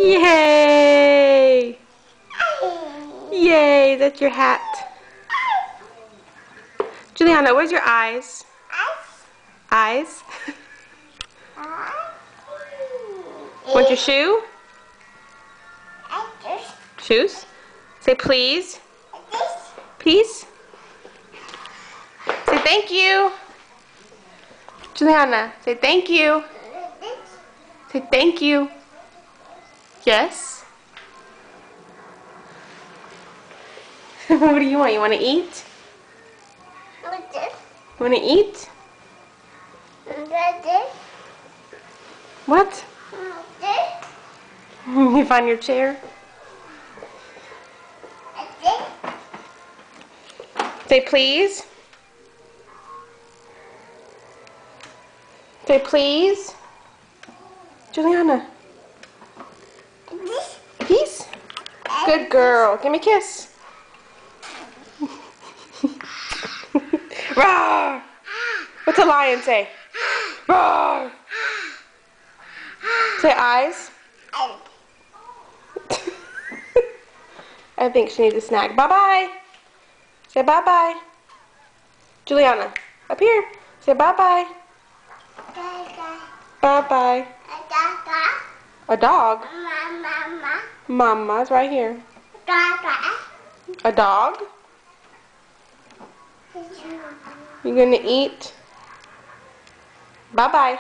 Yay! Yay, that's your hat. Juliana, where's your eyes? Eyes? Want your shoe? Shoes? Say please. Peace. Say thank you. Juliana, say thank you. Say thank you. Yes. What do you want? You want to eat? You want to eat? What? You find your chair? Say please. Say please. Juliana. Peace? Good girl. Give me a kiss. Roar! What's a lion say? Roar! Say eyes. I think she needs a snack. Bye-bye. Say bye-bye. Juliana, up here. Say bye-bye. Bye-bye. A dog? Mama's right here. A dog? You gonna eat? Bye-bye.